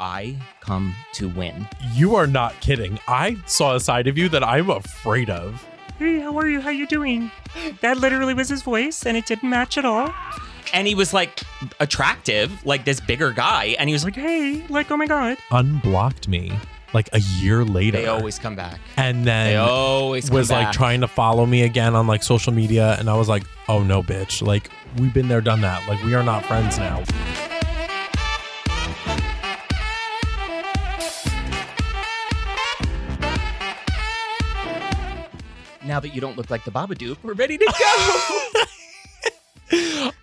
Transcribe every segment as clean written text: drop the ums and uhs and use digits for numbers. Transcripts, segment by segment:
I come to win. You are not kidding. I saw a side of you that I'm afraid of. Hey, how are you? How you doing? That literally was his voice, and it didn't match at all. And he was like attractive, like this bigger guy. And he was like, hey, like, oh my God. Unblocked me like a year later. They always come back. And then they always was come like back. trying to follow me again on like social media. And I was like, oh no, bitch. Like, we've been there, done that. Like, we are not friends now. Now that you don't look like the Babadook, we're ready to go.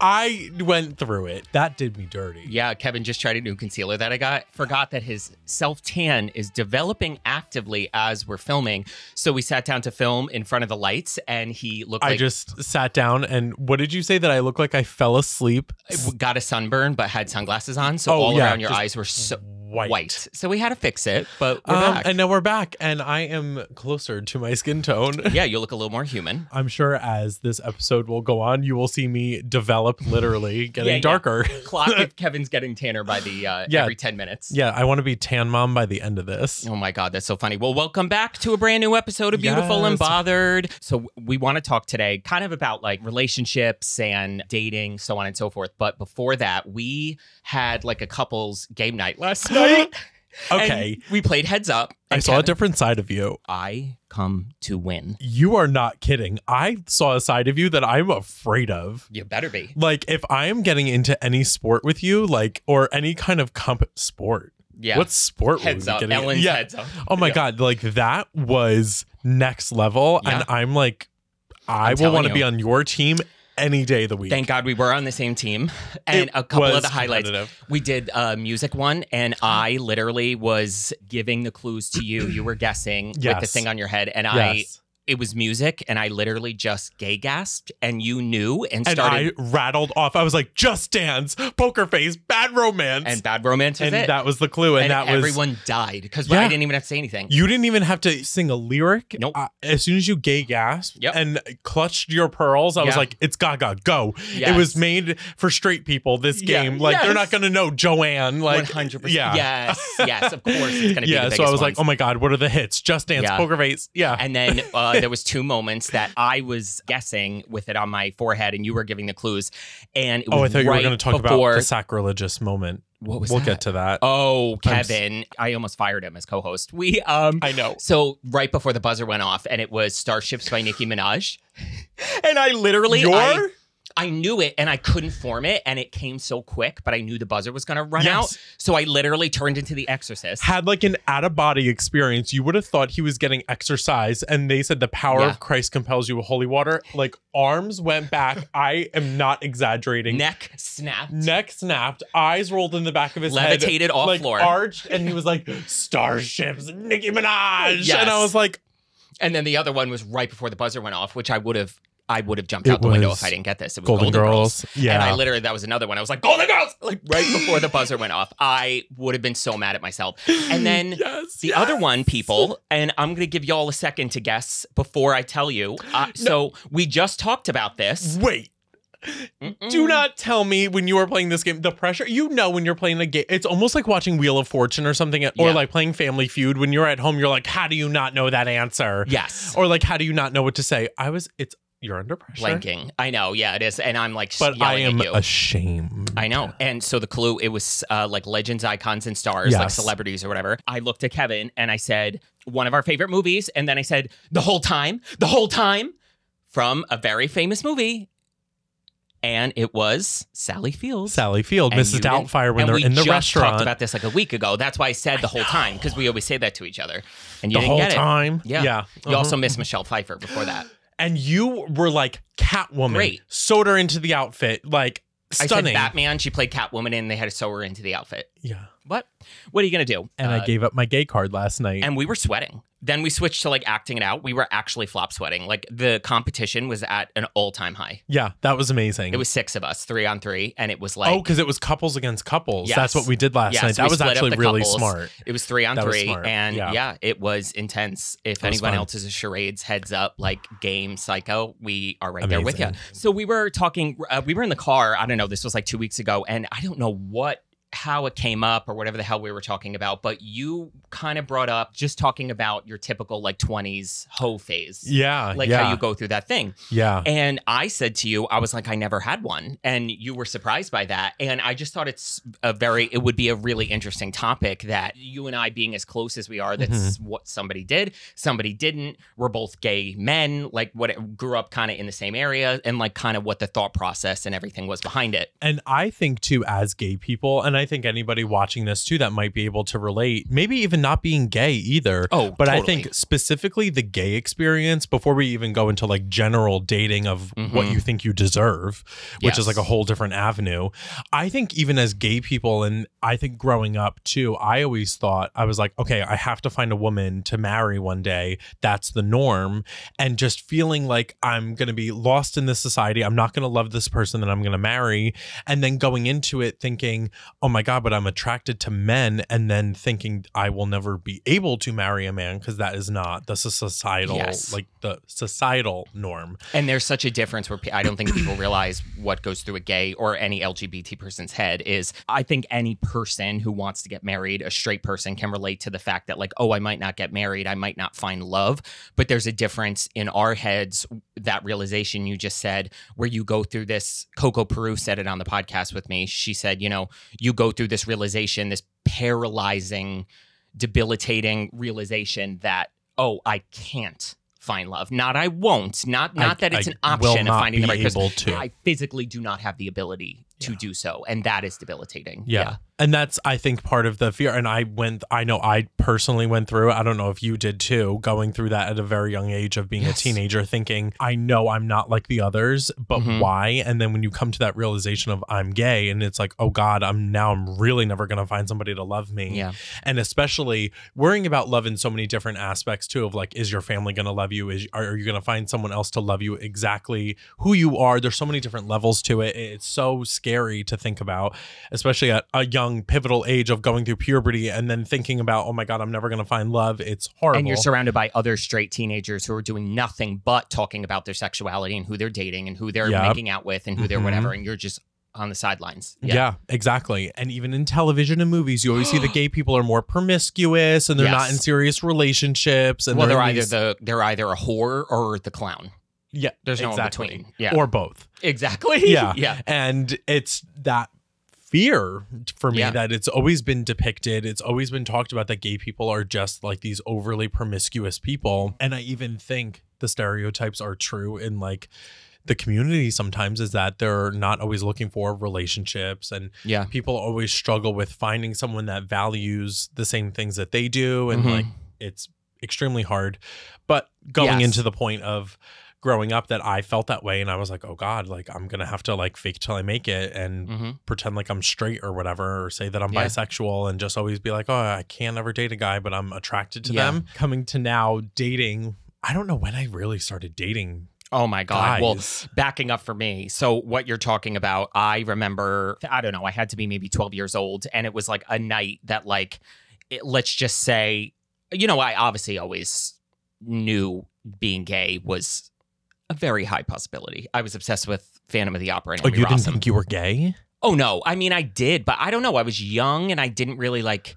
I went through it. That did me dirty. Yeah, Kevin just tried a new concealer that I got. Forgot that his self-tan is developing actively as we're filming. So we sat down to film in front of the lights, and he looked like... I just sat down, and what did you say that I looked like? I fell asleep? Got a sunburn, but had sunglasses on. So all around your eyes were so white. So we had to fix it, but we're back. And now we're back, and I am closer to my skin tone. Yeah, you look a little more human. I'm sure as this episode will go on, you will see me develop, literally getting darker. Clock if Kevin's getting tanner by the every 10 minutes. Yeah, I want to be tan mom by the end of this. Oh my God, that's so funny. Well, welcome back to a brand new episode of Beautiful and Bothered. So we want to talk today kind of about like relationships and dating, so on and so forth. But before that, we had like a couple's game night last night. Okay. And we played Heads Up. I saw a different side of you. I come to win. You are not kidding. I saw a side of you that I'm afraid of. You better be. Like, if I am getting into any sport with you, like, or any kind of sport. Yeah. What sport Heads would we Up. get in? Ellen's Heads Up. Oh my God. Like, that was next level. Yeah. And I'm like, I will want to be on your team any day of the week. Thank God we were on the same team. And a couple of the highlights. We did a music one, and I literally was giving the clues to you. You were guessing with the thing on your head, and it was music, and I literally just gay gasped, and you knew and started. And I rattled off. I was like, Just Dance, Poker Face, Bad Romance. And Bad Romance was and that was the clue. And that was... everyone died because I didn't even have to say anything. You didn't even have to sing a lyric. Nope. As soon as you gay gasped and clutched your pearls, I was like, it's Gaga, go. Yes. It was made for straight people, this game. Like, they're not going to know Joanne. Like, 100%. Yeah. Yes, of course it's going to be the biggest so I was ones. like, oh my God, what are the hits? Just Dance, Poker Face. Yeah. And then there was two moments that I was guessing with it on my forehead, and you were giving the clues. And it was I thought you were going to talk about the sacrilegious moment. What was We'll that? Get to that. Oh, Kevin. I almost fired him as co-host. I know. So right before the buzzer went off, and it was Starships by Nicki Minaj. And I literally... I knew it, and I couldn't form it, and it came so quick, but I knew the buzzer was going to run out. So I literally turned into The Exorcist. Had like an out-of-body experience. You would have thought he was getting exercise, and they said the power of Christ compels you with holy water. Like, arms went back. I am not exaggerating. Neck snapped. Eyes rolled in the back of his head. Levitated off like, floor. Arched, and he was like, Starships, Nicki Minaj. Yes. And I was like... And then the other one was right before the buzzer went off, which I would have jumped out the window if I didn't get this. It was Golden Girls. Yeah. And I literally, that was another one. I was like, Golden Girls! Like right before the buzzer went off. I would have been so mad at myself. And then the other one, people, and I'm going to give y'all a second to guess before I tell you. So we just talked about this. Wait. Do not tell me when you are playing this game, the pressure, when you're playing a game, it's almost like watching Wheel of Fortune or something, or like playing Family Feud. When you're at home, you're like, how do you not know that answer? Yes. Or like, how do you not know what to say? You're under pressure. Blanking. I know. Yeah, it is. And I'm like, but yelling I am at you. Ashamed. I know. And so the clue, it was like legends, icons, and stars, like celebrities or whatever. I looked at Kevin and I said, one of our favorite movies. And then I said, the whole time from a very famous movie. And it was Sally Field. Mrs. Doubtfire when they're in the restaurant. We just talked about this like a week ago. That's why I said the whole time, because we always say that to each other. And you didn't get it. The whole time? Yeah. You also missed Michelle Pfeiffer before that. And you were like Catwoman. Great. Sewed her into the outfit. Like, stunning. I said Batman. She played Catwoman, and they had to sew her into the outfit. Yeah. What are you going to do? And I gave up my gay card last night. And we were sweating. Then we switched to like acting it out. We were actually flop sweating. Like the competition was at an all-time high. Yeah, that was amazing. It was 6 of us, 3-on-3, and it was like... Oh, because it was couples against couples. Yes. That's what we did last night. That was actually really smart. It was 3-on-3, and it was intense. If anyone else is a charades, heads up, like game psycho, we are right there with you. So we were talking, we were in the car, I don't know, this was like 2 weeks ago, and I don't know what how it came up or whatever the hell we were talking about, but you kind of brought up just talking about your typical like 20s hoe phase. Yeah. Like how you go through that thing. Yeah. And I said to you, I was like, I never had one. And you were surprised by that. And I just thought it would be a really interesting topic that you and I being as close as we are, that's what somebody did, somebody didn't. We're both gay men, like what grew up kind of in the same area, and like kind of what the thought process and everything was behind it. And I think too, as gay people, and I think anybody watching this too that might be able to relate, maybe even not being gay either. Oh, but totally. I think specifically the gay experience, before we even go into like general dating of what you think you deserve, which is like a whole different avenue. I think even as gay people, and I think growing up too, I always thought, I was like, okay, I have to find a woman to marry one day. That's the norm. And just feeling like I'm going to be lost in this society. I'm not going to love this person that I'm going to marry. And then going into it thinking, oh my God, but I'm attracted to men. And then thinking I will never be able to marry a man because that is not the societal, like the societal norm. And there's such a difference where I don't think people realize what goes through a gay or any LGBT person's head is, I think any person who wants to get married, a straight person, can relate to the fact that like, oh, I might not get married. I might not find love. But there's a difference in our heads, that realization you just said, where you go through this. Coco Peru said it on the podcast with me. She said, you know, you go through this realization, this paralyzing, debilitating realization that, oh, I can't find love. Not I won't. Not that it's an option of finding the right person. I physically do not have the ability to do so. And that is debilitating. Yeah. And that's, I think, part of the fear. And I know I personally went through, I don't know if you did too, going through that at a very young age of being a teenager, thinking, I know I'm not like the others, but why? And then when you come to that realization of I'm gay, and it's like, oh God, I'm really never going to find somebody to love me. Yeah. And especially worrying about love in so many different aspects too, of like, is your family going to love you? Are you going to find someone else to love you exactly who you are? There's so many different levels to it. It's so scary to think about, especially at a young pivotal age of going through puberty and then thinking about, oh my God, I'm never going to find love. It's horrible. And you're surrounded by other straight teenagers who are doing nothing but talking about their sexuality and who they're dating and who they're making out with and who they're whatever. And you're just on the sidelines. Yeah, exactly. And even in television and movies, you always see the gay people are more promiscuous and they're not in serious relationships. And well, they're either a whore or the clown. Yeah, there's no in between. Yeah, or both. Exactly. Yeah, yeah. And it's that fear for me that it's always been depicted. It's always been talked about that gay people are just like these overly promiscuous people. And I even think the stereotypes are true in like the community sometimes, is that they're not always looking for relationships, and people always struggle with finding someone that values the same things that they do. And like, it's extremely hard. But going into the point of growing up that I felt that way, and I was like, oh God, like I'm gonna have to like fake till I make it and pretend like I'm straight or whatever, or say that I'm bisexual, and just always be like, oh, I can't ever date a guy, but I'm attracted to them. Coming to now dating, I don't know when I really started dating. Oh my God. Guys. Well, backing up for me. So what you're talking about, I remember, I don't know, I had to be maybe 12 years old, and it was like a night that like, let's just say, you know, I obviously always knew being gay was a very high possibility. I was obsessed with Phantom of the Opera. And you didn't think you were gay? Oh, no. I mean, I did, but I don't know. I was young and I didn't really like,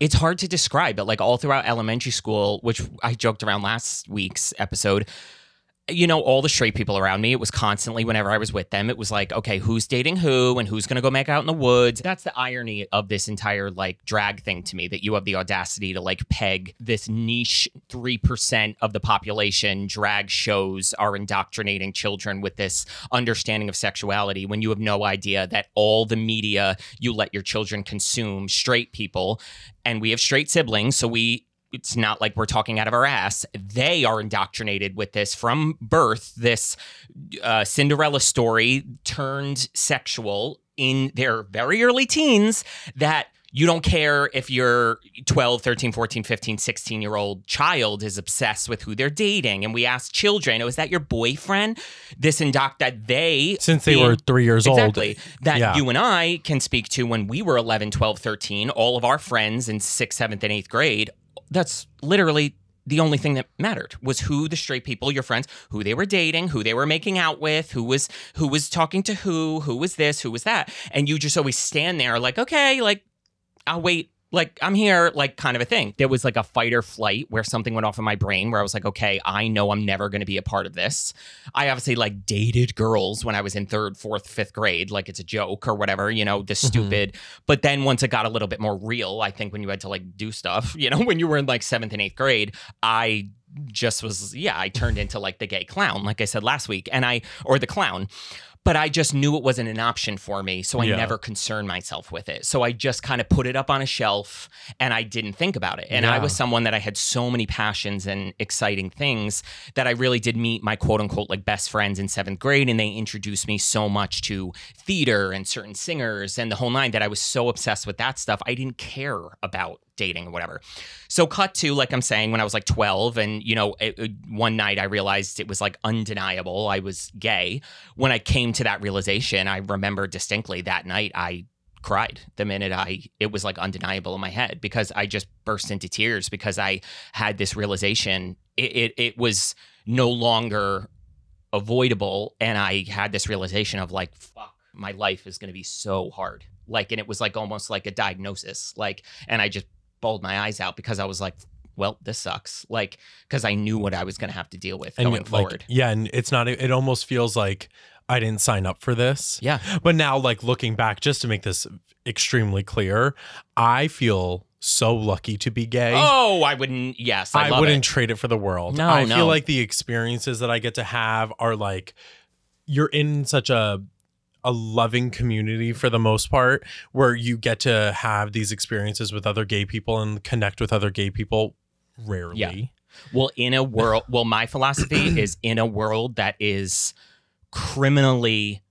it's hard to describe, but like all throughout elementary school, which I joked around last week's episode, you know, all the straight people around me, it was constantly, whenever I was with them, it was like, okay, who's dating who and who's going to go make out in the woods? That's the irony of this entire like drag thing to me, that you have the audacity to like peg this niche 3% of the population. Drag shows are indoctrinating children with this understanding of sexuality, when you have no idea that all the media you let your children consume, straight people, and we have straight siblings, so it's not like we're talking out of our ass. They are indoctrinated with this from birth, this Cinderella story turned sexual in their very early teens, that you don't care if your 12, 13, 14, 15, 16-year-old child is obsessed with who they're dating. And we ask children, oh, is that your boyfriend? This that they... Since they were 3 years old. Exactly. That you and I can speak to when we were 11, 12, 13, all of our friends in 6th, 7th, and 8th grade. That's literally the only thing that mattered was who the straight people, your friends, who they were dating, who they were making out with, who was talking to who was this, who was that. And you just always stand there like, okay, like, I'll wait. Like, I'm here, like, kind of a thing. There was like a fight or flight where something went off in my brain where I was like, okay, I know I'm never going to be a part of this. I obviously like dated girls when I was in 3rd, 4th, 5th grade, like it's a joke or whatever, you know, the stupid. But then once it got a little bit more real, I think when you had to like do stuff, you know, when you were in like 7th and 8th grade, I just was, I turned into like the gay clown, like I said last week, or the clown. But I just knew it wasn't an option for me, so I never concerned myself with it. So I just kind of put it up on a shelf, and I didn't think about it. And I was someone that I had so many passions and exciting things that I really did meet my quote-unquote like best friends in 7th grade, and they introduced me so much to theater and certain singers and the whole nine that I was so obsessed with that stuff, I didn't care about dating or whatever. So cut to, like I'm saying, when I was like 12 and, you know, one night I realized it was like undeniable I was gay. When I came to that realization, I remember distinctly that night I cried the minute it was like undeniable in my head because I just burst into tears because I had this realization. It was no longer avoidable. And I had this realization of like, fuck, my life is going to be so hard. Like, and it was like almost like a diagnosis. Like, and I just bawled my eyes out because I was like, well, this sucks. Like, because I knew what I was going to have to deal with going forward. Yeah. And it's not, it almost feels like I didn't sign up for this. Yeah. But now, like, looking back, just to make this extremely clear, I feel so lucky to be gay. Oh, I wouldn't. Yes. I wouldn't trade it for the world. No, I feel like the experiences that I get to have are like, you're in such a loving community for the most part, where you get to have these experiences with other gay people and connect with other gay people rarely. Yeah. Well, my philosophy is in a world that is criminally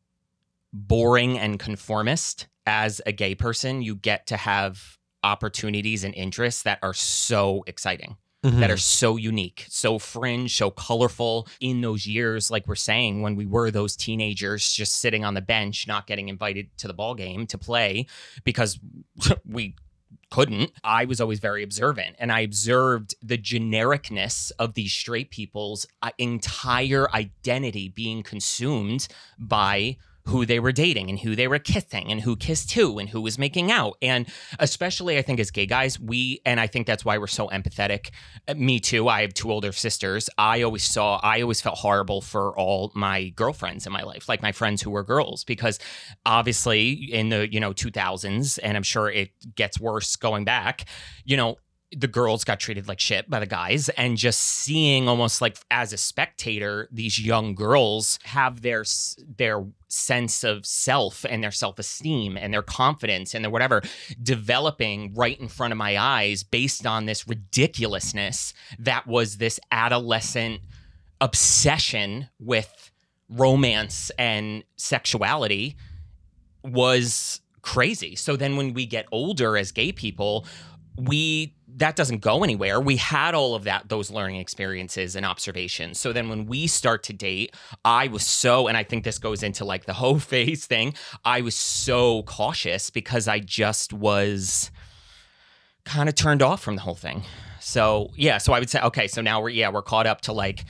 boring and conformist, as a gay person, you get to have opportunities and interests that are so exciting. That are so unique, so fringe, so colorful. In those years, like we're saying, when we were those teenagers just sitting on the bench, not getting invited to the ball game to play because we couldn't, I was always very observant. And I observed the genericness of these straight people's entire identity being consumed by who they were dating and who they were kissing and who kissed who and who was making out. And especially, I think, as gay guys, and I think that's why we're so empathetic. Me too. I have 2 older sisters. I always felt horrible for all my girlfriends in my life, like my friends who were girls, because obviously in the, 2000s, and I'm sure it gets worse going back, the girls got treated like shit by the guys, and just seeing almost like as a spectator, these young girls have their sense of self and their self-esteem and their confidence and their whatever developing right in front of my eyes based on this ridiculousness that was this adolescent obsession with romance and sexuality was crazy. So then when we get older as gay people, that doesn't go anywhere. We had all of those learning experiences and observations. So then when we start to date, I was so, and I think this goes into like the hoe phase thing, I was so cautious because I just was kind of turned off from the whole thing. So yeah, so I would say, okay, so now we're caught up to like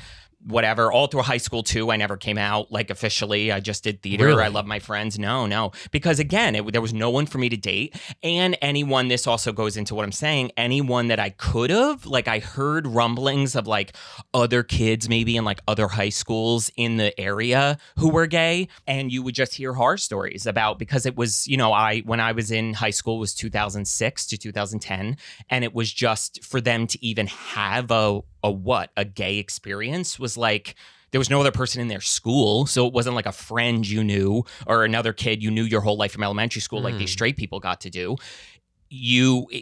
whatever, all through high school too. I never came out like officially. I just did theater. Really? I love my friends. No. Because again, there was no one for me to date. And anyone, this also goes into what I'm saying, anyone that I could have, like I heard rumblings of like other kids maybe in like other high schools in the area who were gay. And you would just hear horror stories about, because it was, when I was in high school was 2006 to 2010. And it was just for them to even have a gay experience was like, there was no other person in their school. So it wasn't like a friend you knew or another kid you knew your whole life from elementary school, like these straight people got to do.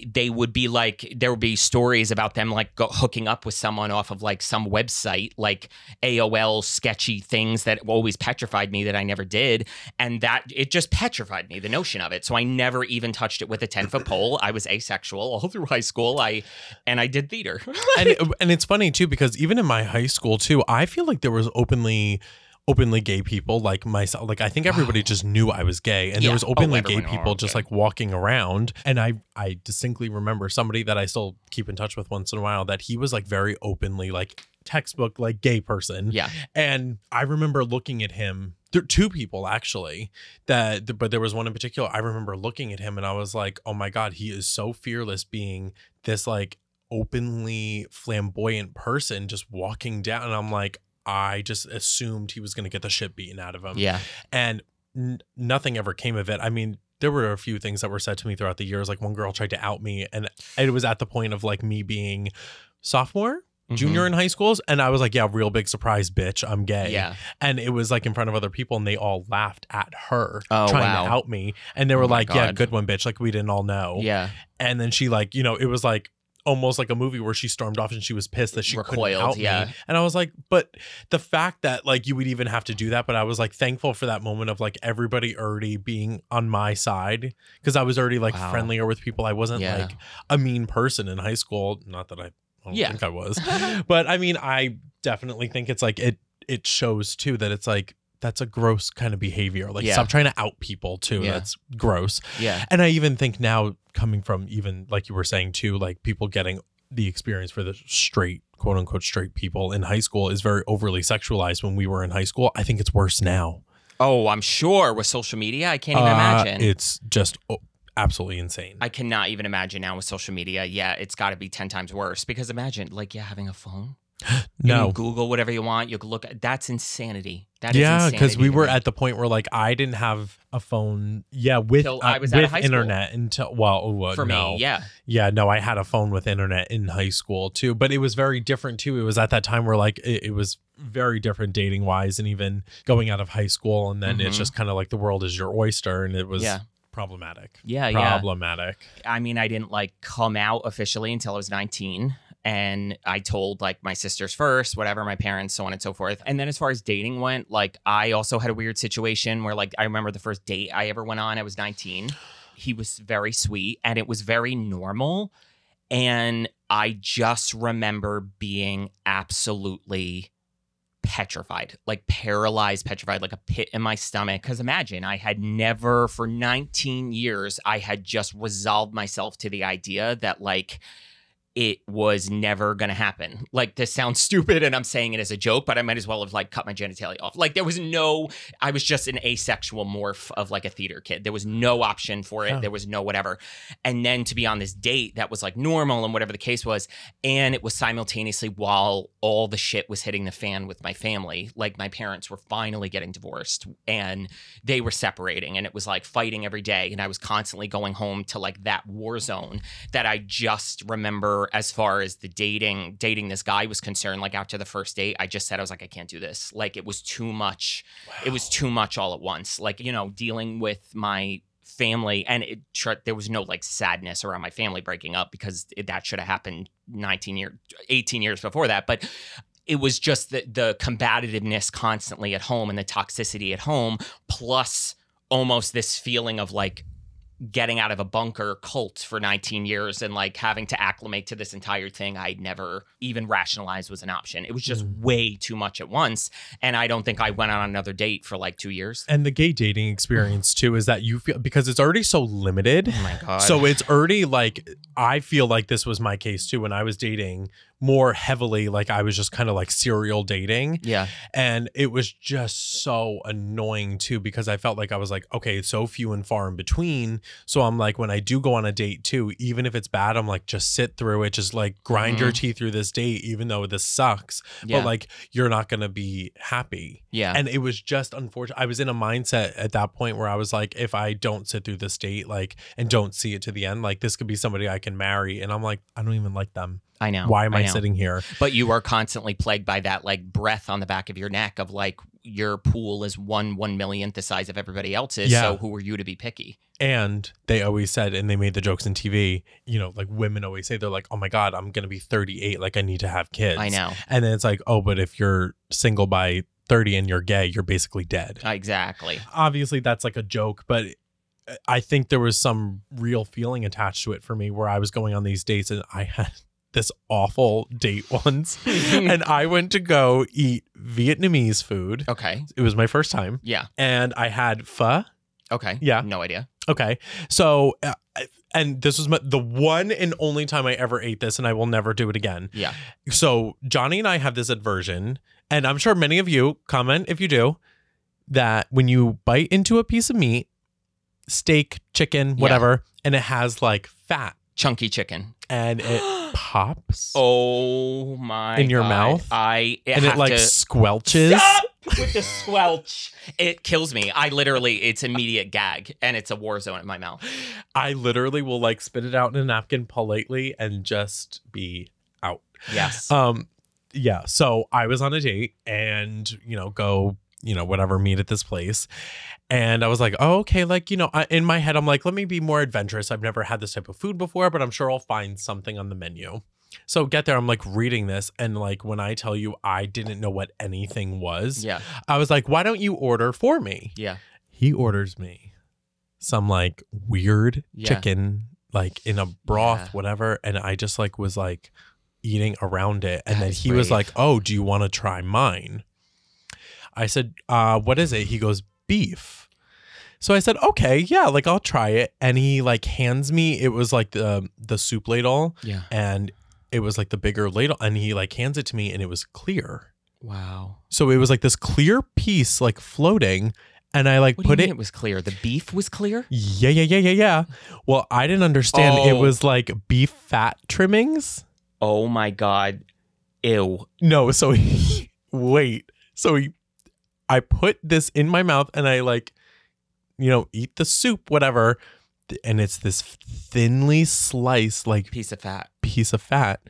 They would be like, there would be stories about them like hooking up with someone off of like some website, like AOL sketchy things that always petrified me that I never did. And that it just petrified me, the notion of it. So I never even touched it with a 10-foot pole. I was asexual all through high school. I did theater. and it's funny too, because even in my high school too, I feel like there was openly openly gay people like myself. Like I think everybody just knew I was gay, and there was openly gay people just like walking around. And I distinctly remember somebody that I still keep in touch with once in a while that he was like very openly like textbook like gay person. Yeah. And I remember looking at him. There are two people actually but there was one in particular. I remember looking at him and I was like, oh my God, he is so fearless being this like openly flamboyant person just walking down. And I'm like, I just assumed he was going to get the shit beaten out of him. Yeah. And nothing ever came of it. I mean, there were a few things that were said to me throughout the years. Like one girl tried to out me, and it was at the point of like me being sophomore, junior in high schools. And I was like, yeah, real big surprise, bitch, I'm gay. Yeah. And it was like in front of other people, and they all laughed at her trying to out me. And they were like, yeah, good one, bitch. Like we didn't all know. Yeah. And then she like, you know, it was like almost like a movie where she stormed off and she was pissed that she couldn't out me. And I was like, but the fact that like you would even have to do that, but I was like thankful for that moment of like everybody already being on my side, because I was already like friendlier with people. I wasn't like a mean person in high school. Not that I don't think I was. But I mean, I definitely think it's like it shows too that it's like that's a gross kind of behavior. Like stop trying to out people too. That's gross. Yeah. And I even think now, coming from even like you were saying too, like people getting the experience for the straight, quote unquote, straight people in high school is very overly sexualized when we were in high school. I think it's worse now. Oh, I'm sure with social media. I can't even imagine. It's just absolutely insane. I cannot even imagine now with social media. Yeah, it's got to be 10 times worse, because imagine like having a phone. You can Google whatever you want. You can look at that's insanity. That is insanity. Because we were at the point where like I didn't have a phone. Yeah, with I was out of high internet school. Until for no. me, yeah. Yeah, no, I had a phone with internet in high school too, but it was very different too. It was at that time where like it was very different dating wise, and even going out of high school, and then it's just kind of like the world is your oyster, and it was problematic. Problematic. I mean, I didn't like come out officially until I was 19. And I told like my sisters first, whatever, my parents, so on and so forth. And then as far as dating went, like I also had a weird situation where like I remember the first date I ever went on, I was 19. He was very sweet and it was very normal. And I just remember being absolutely petrified, like paralyzed, petrified, like a pit in my stomach. Because imagine I had never, for 19 years, I had just resolved myself to the idea that like, it was never going to happen. Like, this sounds stupid and I'm saying it as a joke, but I might as well have like cut my genitalia off. Like there was I was just an asexual morph of like a theater kid. There was no option for it. There was no whatever. And then to be on this date that was like normal and whatever the case was. And it was simultaneously while all the shit was hitting the fan with my family. Like my parents were finally getting divorced and they were separating, and it was like fighting every day. And I was constantly going home to like that war zone that I just remember. As far as the dating this guy was concerned, like after the first date, I just said, I was like, I can't do this. Like it was too much. Wow. It was too much all at once. Like, you know, dealing with my family, and there was no like sadness around my family breaking up, because that should have happened 18 years before that. But it was just the combativeness constantly at home and the toxicity at home, plus almost this feeling of like getting out of a bunker cult for 19 years and like having to acclimate to this entire thing I'd never even rationalized was an option. It was just way too much at once. And I don't think I went on another date for like 2 years. And the gay dating experience too is that you feel, because it's already so limited. Oh my God. So it's already like, I feel like this was my case too when I was dating more heavily. Like I was just kind of like serial dating. Yeah. And it was just so annoying too, because I felt like I was like, okay, it's so few and far in between. So I'm like, when I do go on a date too, even if it's bad, I'm like, just sit through it. Just like grind your teeth through this date, even though this sucks. Yeah. But like, you're not going to be happy. Yeah. And it was just unfortunate. I was in a mindset at that point where I was like, if I don't sit through this date, like, and don't see it to the end, like this could be somebody I can marry. And I'm like, I don't even like them. I know. Why am I sitting here? But you are constantly plagued by that like breath on the back of your neck of like, your pool is 1/1,000,000th the size of everybody else's. Yeah. So who are you to be picky? And they always said, and they made the jokes in TV, you know, like women always say, they're like, oh my God, I'm going to be 38. Like I need to have kids. I know. And then it's like, oh, but if you're single by 30 and you're gay, you're basically dead. Exactly. Obviously that's like a joke, but I think there was some real feeling attached to it for me where I was going on these dates and I had this awful date once. And I went to go eat Vietnamese food. Okay. It was my first time. Yeah. And I had pho. Okay. Yeah. No idea. Okay. So, and this was the one and only time I ever ate this, and I will never do it again. Yeah. So Johnny and I have this aversion, and I'm sure many of you, comment if you do, that when you bite into a piece of meat, steak, chicken, whatever, and it has like fat. Chunky chicken. And it pops. Oh my in your God. mouth. And it like squelches. Stop with the squelch. It kills me. It's immediate gag, and it's a war zone in my mouth. I literally will like spit it out in a napkin politely and just be out. Yes. Yeah. So I was on a date and, go, whatever, meet at this place. And I was like, oh, okay. Like, in my head, I'm like, let me be more adventurous. I've never had this type of food before, but I'm sure I'll find something on the menu. So get there. I'm like reading this. And like, when I tell you I didn't know what anything was, I was like, why don't you order for me? Yeah. He orders me some like weird chicken, like in a broth, whatever. And I just like was like eating around it. And then he was like, oh, do you want to try mine? I said, what is it? He goes, beef. So I said, okay, yeah, like I'll try it. And he like hands me, it was like the soup ladle. Yeah. And it was like the bigger ladle. And he like hands it to me and it was clear. Wow. So it was like this clear piece like floating. And I like put it was clear. The beef was clear? Yeah. Well, I didn't understand. It was like beef fat trimmings. Oh my God. Ew. No, so I put this in my mouth and I like, eat the soup, whatever. And it's this thinly sliced like piece of fat.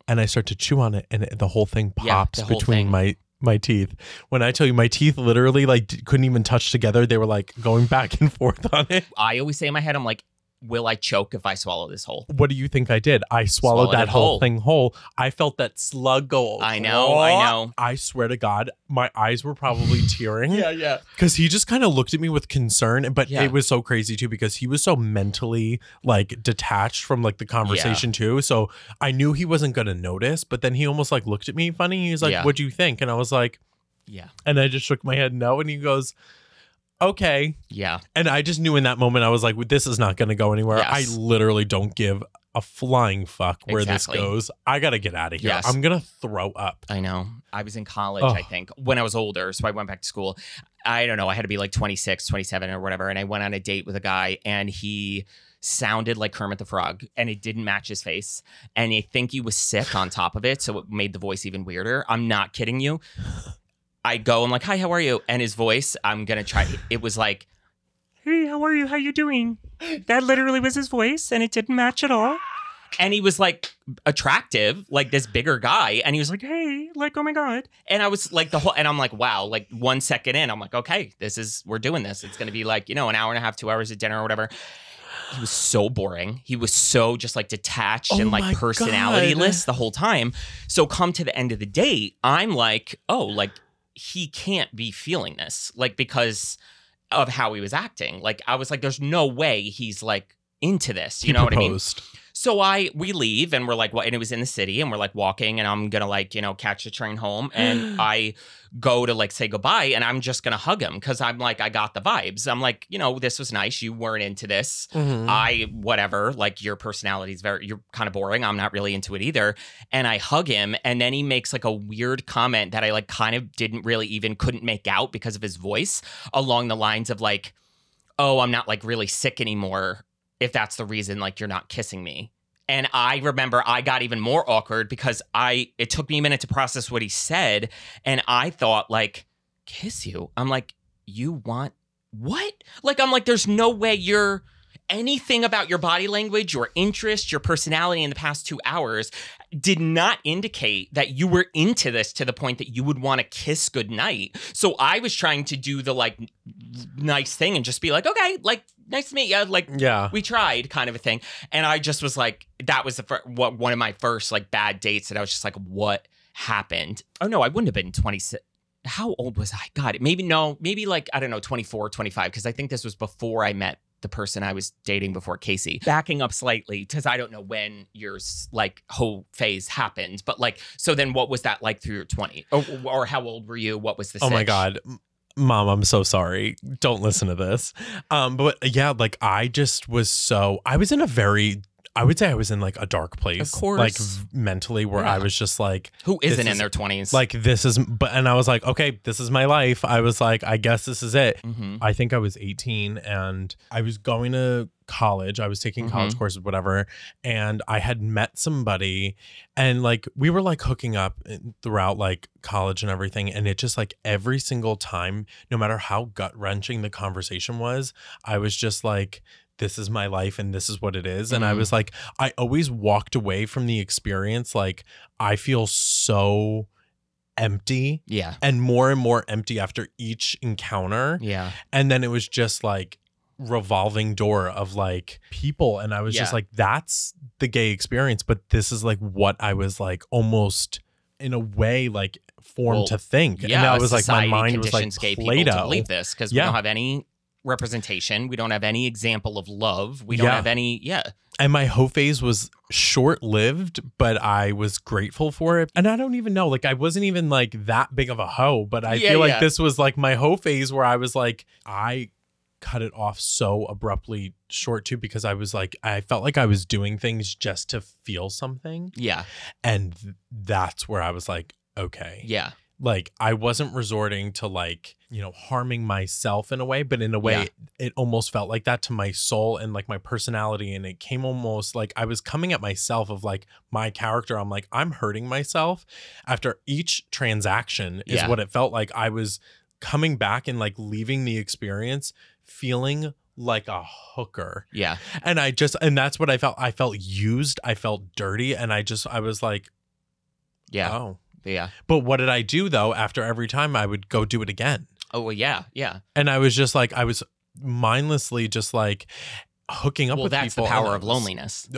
And I start to chew on it and the whole thing pops between my teeth. When I tell you my teeth literally like couldn't even touch together. They were like going back and forth on it. I always say in my head, I'm like, will I choke if I swallow this whole? What do you think I did? I swallowed that whole thing whole. I felt that slug go. I know. I swear to God, my eyes were probably tearing. Yeah. Because he just kind of looked at me with concern. But it was so crazy too, because he was so mentally like detached from like the conversation too. So I knew he wasn't going to notice. But then he almost like looked at me funny. He was like, what'd you think? And I was like, yeah. And I just shook my head no. And he goes, okay. Yeah. And I just knew in that moment, I was like, this is not going to go anywhere. Yes. I literally don't give a flying fuck where this goes. I got to get out of here. Yes. I'm going to throw up. I know. I was in college, I think, when I was older. So I went back to school. I don't know. I had to be like 26, 27 or whatever. And I went on a date with a guy and he sounded like Kermit the Frog and it didn't match his face. And I think he was sick on top of it. So it made the voice even weirder. I'm not kidding you. I go, I'm like, hi, how are you? And his voice, I'm going to try. It was like, hey, how are you? How you doing? That literally was his voice and it didn't match at all. And he was like attractive, like this bigger guy. And he was like, hey, like, oh my God. And I was like and I'm like, wow, like 1 second in, I'm like, okay, we're doing this. It's going to be like, an hour and a half, 2 hours of dinner or whatever. He was so boring. He was so just like detached and like personality-less the whole time. So come to the end of the date, I'm like, oh, like, he can't be feeling this, like, because of how he was acting. Like, I was like, there's no way he's like into this. You know what I mean? So we leave and we're like, and it was in the city and we're like walking and I'm going to like, catch the train home. And I go to like say goodbye and I'm just going to hug him. Cause I'm like, I got the vibes. I'm like, this was nice. You weren't into this. Whatever, like your personality is you're kind of boring. I'm not really into it either. And I hug him. And then he makes like a weird comment that I like kind of couldn't make out because of his voice, along the lines of like, oh, I'm not like really sick anymore, if that's the reason, like, you're not kissing me. And I remember I got even more awkward because it took me a minute to process what he said. And I thought, like, kiss you? I'm like, you want what? Like, I'm like, there's no way anything about your body language, your interest, your personality in the past 2 hours did not indicate that you were into this to the point that you would want to kiss goodnight. So I was trying to do the like nice thing and just be like, okay, like, nice to meet you. Like, we tried kind of a thing. And I just was like, that was one of my first like bad dates that I was just like, what happened? Oh no, I wouldn't have been 26. How old was I? God, maybe like, I don't know, 24, 25. Cause I think this was before I met the person I was dating before Casey. Backing up slightly, because I don't know when your like hoe phase happened, but like, so then what was that like through your 20s? Or how old were you? What was the Oh my sitch? God. Mom, I'm so sorry. Don't listen to this. But yeah, like I just was so, I was in a very, I would say I was in like a dark place. Of course. Like mentally, where I was just like, who isn't in their 20s? Like this is, and I was like, okay, this is my life. I was like, I guess this is it. Mm-hmm. I think I was 18 and I was going to college. I was taking college courses, whatever. And I had met somebody and like, we were like hooking up throughout like college and everything. And it just like every single time, no matter how gut wrenching the conversation was, I was just like, this is my life and this is what it is. And I was like, I always walked away from the experience like I feel so empty. Yeah. And more empty after each encounter. Yeah. And then it was just like revolving door of like people. And I was just like, that's the gay experience. But this is like what I was like almost in a way like formed to think. Yeah, and I was like, my mind was like gay Play-Doh. people to believe this because we don't have any representation. We don't have any example of love. We don't have any. And my hoe phase was short-lived, but I was grateful for it. And I don't even know, like I wasn't even like that big of a hoe, but I feel like this was like my hoe phase where I was like, I cut it off so abruptly short too, because I was like, I felt like I was doing things just to feel something. Yeah. And that's where I was like, okay. Yeah. Like I wasn't resorting to like, you know, harming myself in a way, but in a way it almost felt like that to my soul and like my personality. And it came almost like I was coming at myself of like my character. I'm like, I'm hurting myself after each transaction is what it felt like. I was coming back and like leaving the experience feeling like a hooker. Yeah. And and that's what I felt. I felt used. I felt dirty. And I was like, oh. Yeah. But what did I do though? After every time I would go do it again. Oh, well, yeah. Yeah. And I was just like, I was mindlessly just like hooking up with people. Well, that's the power of loneliness.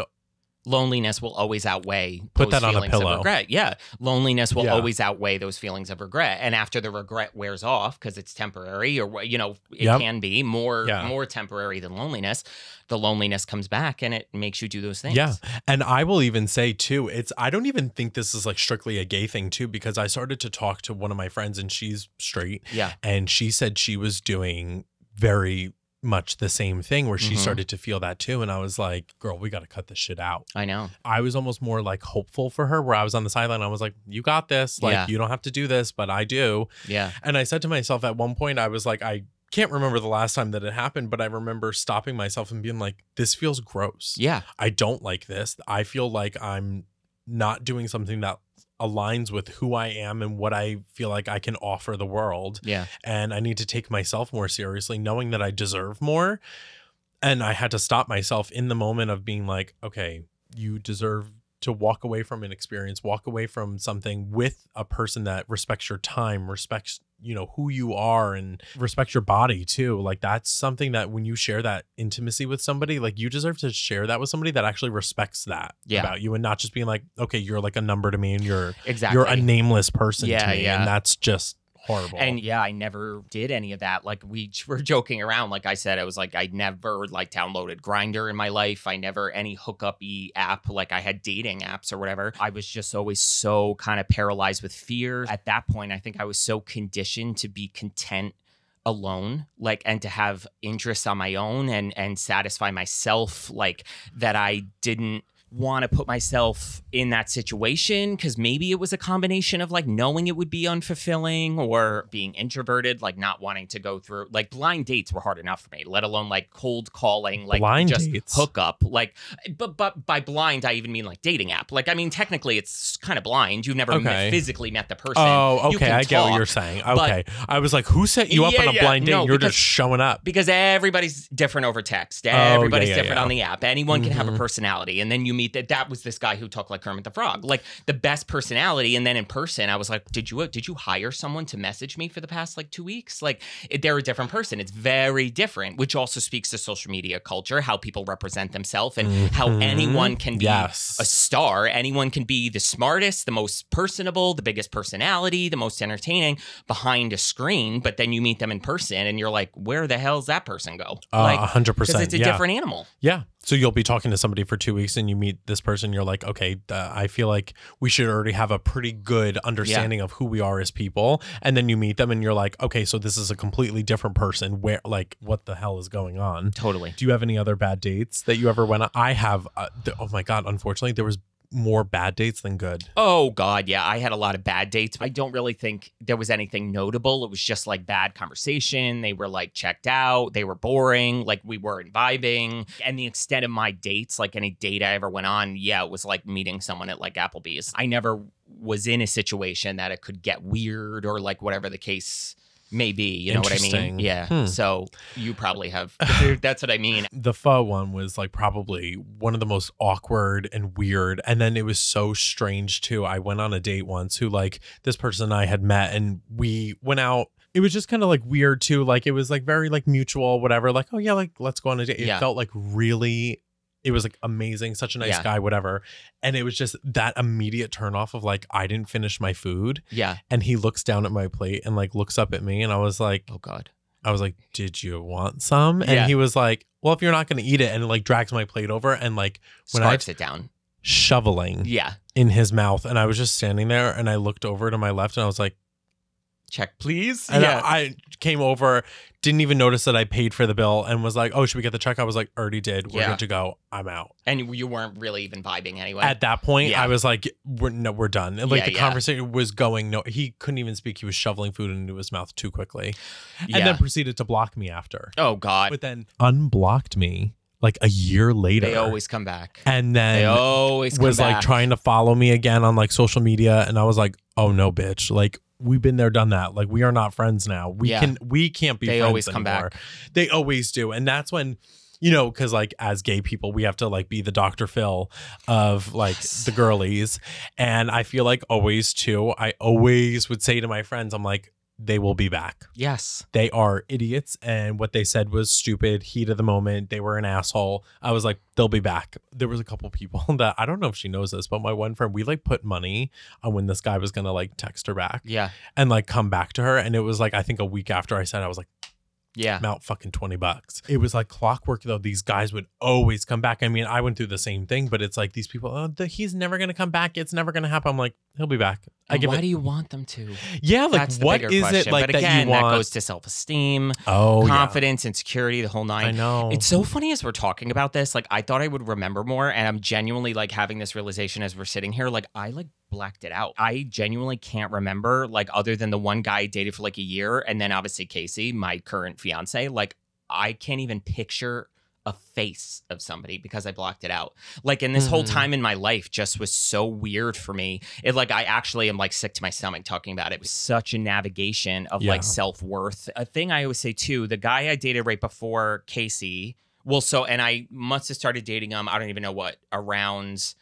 Loneliness will always outweigh Put those that on a feelings pillow. of regret. Yeah. Loneliness will always outweigh those feelings of regret. And after the regret wears off, because it's temporary or, you know, it can be more temporary than loneliness, the loneliness comes back and it makes you do those things. Yeah. And I will even say too, I don't even think this is like strictly a gay thing too, because I started to talk to one of my friends and she's straight. Yeah. And she said she was doing very much the same thing where she started to feel that too. And I was like, girl, we got to cut this shit out. I know. I was almost more like hopeful for her where I was on the sideline. I was like, you got this. Like, you don't have to do this, but I do. Yeah. And I said to myself at one point, I was like, I can't remember the last time that it happened, but I remember stopping myself and being like, this feels gross. Yeah. I don't like this. I feel like I'm not doing something that aligns with who I am and what I feel like I can offer the world. Yeah. And I need to take myself more seriously, knowing that I deserve more. And I had to stop myself in the moment of being like, okay, you deserve to walk away from an experience, walk away from something with a person that respects your time, respects, you know, who you are and respects your body too. Like that's something that when you share that intimacy with somebody, like you deserve to share that with somebody that actually respects that about you and not just being like, okay, you're like a number to me and you're a nameless person to me. And that's just horrible. And I never did any of that. Like we were joking around. Like I said, I was like, I never like downloaded Grindr in my life. I never any hookup-y app. Like I had dating apps or whatever. I was just always so kind of paralyzed with fear. At that point, I think I was so conditioned to be content alone, like, and to have interests on my own and satisfy myself, like that I didn't want to put myself in that situation because maybe it was a combination of like knowing it would be unfulfilling or being introverted, like not wanting to go through like blind dates were hard enough for me, let alone like cold calling, like blind just dates. Hook up, like but by blind I even mean like dating app. Like I mean technically it's kind of blind. You've never physically met the person. Oh, okay, I get what you're saying. Okay, I was like, who set you up on a blind date? No, you're just showing up because everybody's different over text. Everybody's different on the app. Anyone can have a personality, and then you meet meet that was this guy who talked like Kermit the Frog, like the best personality. And then in person, I was like, did you hire someone to message me for the past like 2 weeks? Like they're a different person. It's very different, which also speaks to social media culture, how people represent themselves and how anyone can be a star. Anyone can be the smartest, the most personable, the biggest personality, the most entertaining behind a screen. But then you meet them in person and you're like, where the hell's that person go? Like 100%. Because it's a different animal. Yeah. So you'll be talking to somebody for 2 weeks and you meet this person. You're like, okay, I feel like we should already have a pretty good understanding of who we are as people. And then you meet them and you're like, okay, so this is a completely different person. Where, like, what the hell is going on? Totally. Do you have any other bad dates that you ever went on? I have. Oh my God. Unfortunately, there was more bad dates than good. Oh God, yeah. I had a lot of bad dates. I don't really think there was anything notable. It was just like bad conversation. They were like checked out. They were boring. Like we weren't vibing. And the extent of my dates, like any date I ever went on, yeah, it was like meeting someone at like Applebee's. I never was in a situation that it could get weird or like whatever the case may be, you know what I mean? Yeah. So you probably have. That's what I mean. The pho one was like probably one of the most awkward and weird. And then it was so strange too. I went on a date once who like this person and I had met and we went out. It was just kind of like weird too. Like it was like very like mutual, whatever. Like, oh yeah, like let's go on a date. It felt like really. It was like amazing, such a nice guy, whatever. And it was just that immediate turn off of like, I didn't finish my food. Yeah. And he looks down at my plate and like looks up at me. And I was like, oh God. I was like, did you want some? And he was like, well, if you're not going to eat it, and like drags my plate over and like when scarfs it down. Shoveling in his mouth. And I was just standing there and I looked over to my left and I was like, check, please. And I came over, didn't even notice that I paid for the bill and was like, oh, should we get the check? I was like, already did. We're good to go. I'm out. And you weren't really even vibing anyway. At that point, I was like, we're done. And like the conversation was going, he couldn't even speak. He was shoveling food into his mouth too quickly. And then proceeded to block me after. Oh, God. But then unblocked me like a year later. They always come back. And then they always come was back. Like trying to follow me again on like social media. And I was like, oh no, bitch. Like, we've been there, done that. Like, we are not friends now. We can't be friends They always come anymore. back. They always do. And that's when, you know, because like as gay people, we have to like be the Dr. Phil of like the girlies. And I feel like always too, I always would say to my friends, I'm like, they will be back. Yes. They are idiots. And what they said was stupid, heat of the moment. They were an asshole. I was like, they'll be back. There was a couple people that I don't know if she knows this, but my one friend, we like put money on when this guy was going to like text her back. Yeah. And like come back to her. And it was like, I think a week after I said, I was like, yeah, I'm out fucking $20. It was like clockwork though. These guys would always come back. I mean, I went through the same thing, but it's like these people, he's never going to come back. It's never going to happen. I'm like, he'll be back. Why do you want them to? Yeah, like that's what is question. it like but again, that you want? That goes to self-esteem, confidence, insecurity, the whole nine. I know. It's so funny as we're talking about this. Like I thought I would remember more, and I'm genuinely like having this realization as we're sitting here. Like I like blacked it out. I genuinely can't remember like other than the one guy I dated for like a year, and then obviously Casey, my current fiance. Like I can't even picture a face of somebody because I blocked it out. Like, and this whole time in my life just was so weird for me. It like, I actually am like sick to my stomach talking about it. It was such a navigation of like self-worth. A thing I always say too, the guy I dated right before Casey, and I must have started dating him, I don't even know what, around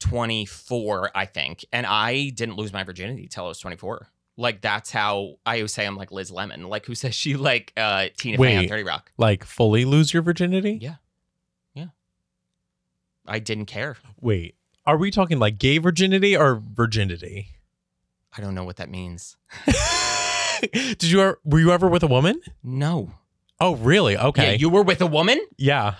24, I think. And I didn't lose my virginity till I was 24. Like, that's how I always say I'm like Liz Lemon. Like, who says she like Tina Fey on 30 Rock? Like, fully lose your virginity? Yeah. Yeah. I didn't care. Wait, are we talking like gay virginity or virginity? I don't know what that means. Were you ever with a woman? No. Oh, really? Okay. Yeah, you were with a woman? Yeah.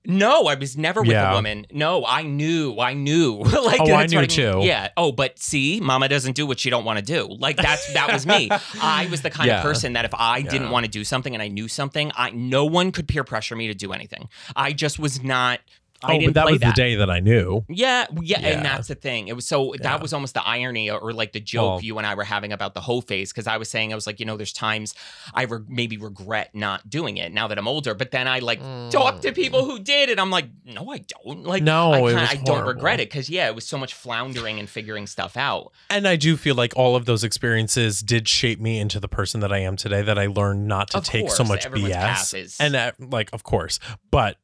No, I was never with a woman. No, I knew. like, I knew too. Yeah. Oh, but see, mama doesn't do what she don't want to do. Like that was me. I was the kind of person that if I didn't want to do something and I knew something, no one could peer pressure me to do anything. I just was not. I didn't but that play was the day that I knew. Yeah, and that's the thing. It was that was almost the irony or like the joke you and I were having about the whole phase, because I was saying, I was like, there's times I maybe regret not doing it now that I'm older, but then I like talk to people who did, and I'm like, no, I don't. Like, no, I don't regret it, because it was so much floundering and figuring stuff out. And I do feel like all of those experiences did shape me into the person that I am today, that I learned not to take so much BS. Passes. And like, of course, but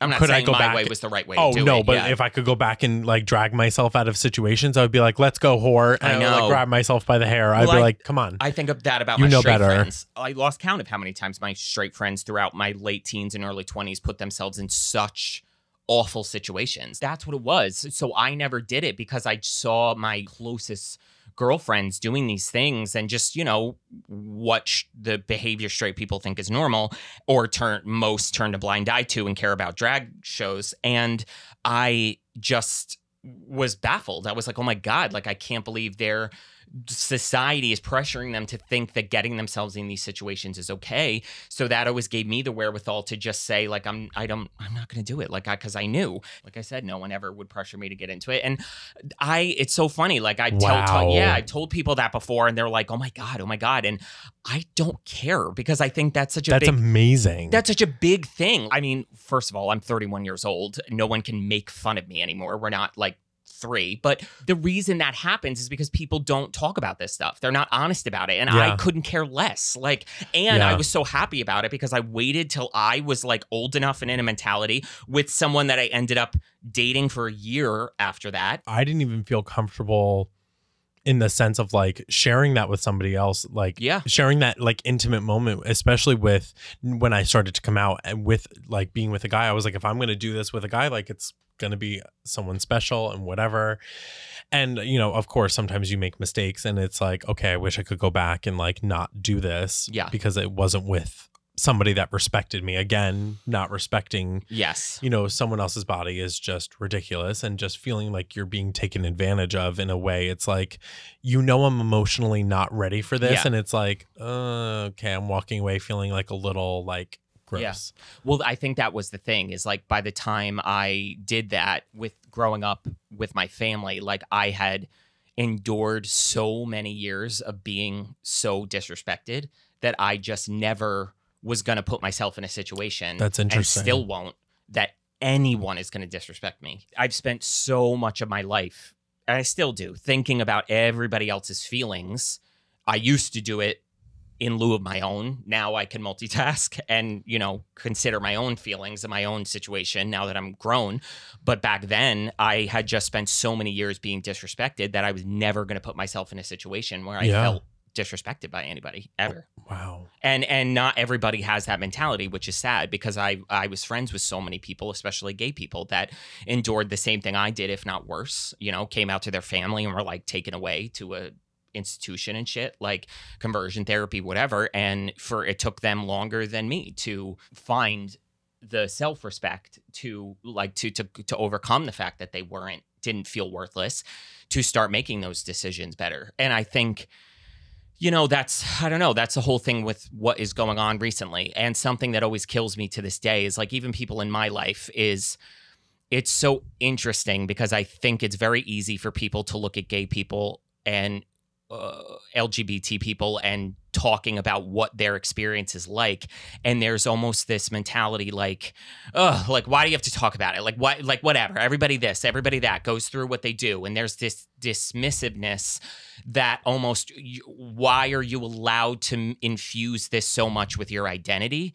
I'm not could saying I go my back? way was the right way to do no, it. but if I could go back and like drag myself out of situations, I would be like, let's go, whore. And I would like grab myself by the hair. I'd be like, come on. I think of that about my straight friends. I lost count of how many times my straight friends throughout my late teens and early 20s put themselves in such awful situations. That's what it was. So I never did it because I saw my closest girlfriends doing these things and just, you know, what the behavior straight people think is normal or turn a blind eye to and care about drag shows. And I just was baffled. I was like, oh my God, like I can't believe their society is pressuring them to think that getting themselves in these situations is okay. So that always gave me the wherewithal to just say like, I'm not going to do it. Like, cause I knew, like I said, no one ever would pressure me to get into it. And it's so funny. Like I told people that before and they're like, oh my God. And I don't care because I think that's amazing. That's such a big thing. I mean, first of all, I'm 31 years old. No one can make fun of me anymore. We're not like 3. But the reason that happens is because people don't talk about this stuff. They're not honest about it. And I couldn't care less. I was so happy about it because I waited till I was like old enough and in a mentality with someone that I ended up dating for a year after that. I didn't even feel comfortable in the sense of like sharing that with somebody else, like sharing that like intimate moment, especially with when I started to come out and with like being with a guy. I was like, if I'm going to do this with a guy, like it's going to be someone special and whatever. And, you know, of course, sometimes you make mistakes and it's like, okay, I wish I could go back and like not do this because it wasn't with somebody that respected me. Again, not respecting, you know, someone else's body is just ridiculous, and just feeling like you're being taken advantage of in a way. It's like, you know, I'm emotionally not ready for this. And it's like, okay, I'm walking away feeling like a little like gross. Yeah. Well, I think that was the thing is like by the time I did that with growing up with my family, like I had endured so many years of being so disrespected that I just never was going to put myself in a situation that's interesting and still won't, that anyone is going to disrespect me. I've spent so much of my life, and I still do, thinking about everybody else's feelings. I used to do it in lieu of my own. Now I can multitask and, you know, consider my own feelings and my own situation now that I'm grown. But back then I had just spent so many years being disrespected that I was never going to put myself in a situation where I felt disrespected by anybody ever. Wow. And not everybody has that mentality, which is sad because I was friends with so many people, especially gay people, that endured the same thing I did, if not worse, you know, came out to their family and were like taken away to a institution and shit, like conversion therapy, whatever. And it took them longer than me to find the self-respect to overcome the fact that they didn't feel worthless, to start making those decisions better. And I think, you know, that's the whole thing with what is going on recently. And something that always kills me to this day is like, even people in my life, it's so interesting because I think it's very easy for people to look at gay people and LGBT people and talking about what their experience is like. And there's almost this mentality like, like, why do you have to talk about it? Like, why, like, whatever, everybody this, everybody that goes through what they do. And there's this dismissiveness that almost, why are you allowed to infuse this so much with your identity?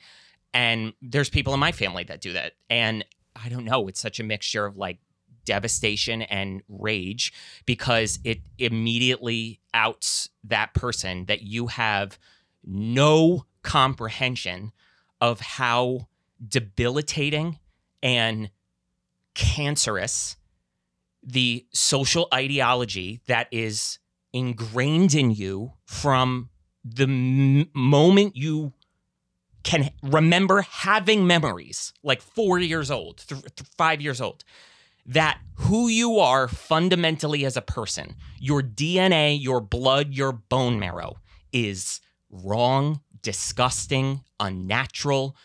And there's people in my family that do that. And I don't know, it's such a mixture of like devastation and rage because it immediately outs that person that you have no comprehension of how debilitating and cancerous the social ideology that is ingrained in you from the moment you can remember having memories, like 4 years old, 5 years old, that who you are fundamentally as a person, your DNA, your blood, your bone marrow is wrong, disgusting, unnatural,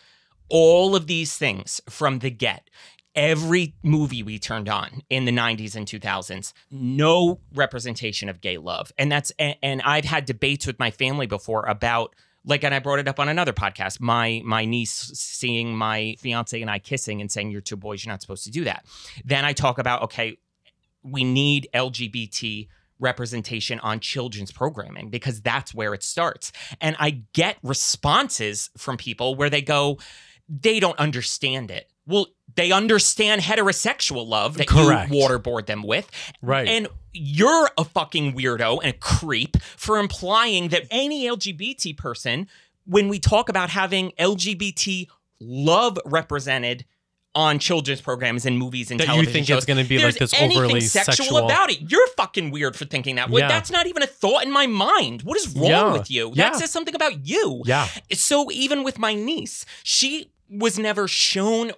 all of these things from the get. Every movie we turned on in the 90s and 2000s, no representation of gay love. And I've had debates with my family before about, like, and I brought it up on another podcast, my niece seeing my fiance and I kissing and saying, you're two boys, you're not supposed to do that. Then I talk about, okay, we need LGBT representation on children's programming because that's where it starts. And I get responses from people where they go, they don't understand it. Well, they understand heterosexual love that Correct. you waterboard them with. Right. And you're a fucking weirdo and a creep for implying that any LGBT person, when we talk about having LGBT love represented on children's programs and movies and television you think shows, it's going to be like this overly sexual about it. You're fucking weird for thinking that. Yeah. That's not even a thought in my mind. What is wrong with you? That says something about you. Yeah. So even with my niece, she was never shown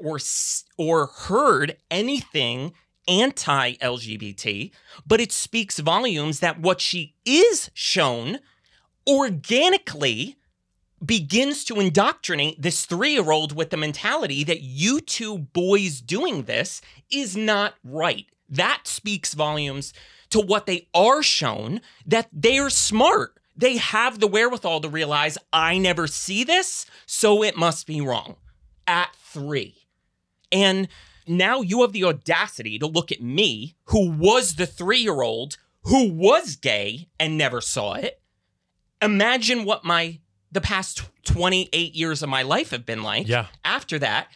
or heard anything anti-LGBT, but it speaks volumes that what she is shown organically begins to indoctrinate this 3-year-old with the mentality that you two boys doing this is not right. That speaks volumes to what they are shown, that they're smart. They have the wherewithal to realize, I never see this, so it must be wrong. At 3. And now you have the audacity to look at me, who was the 3-year-old, who was gay and never saw it. Imagine what the past 28 years of my life have been like after that,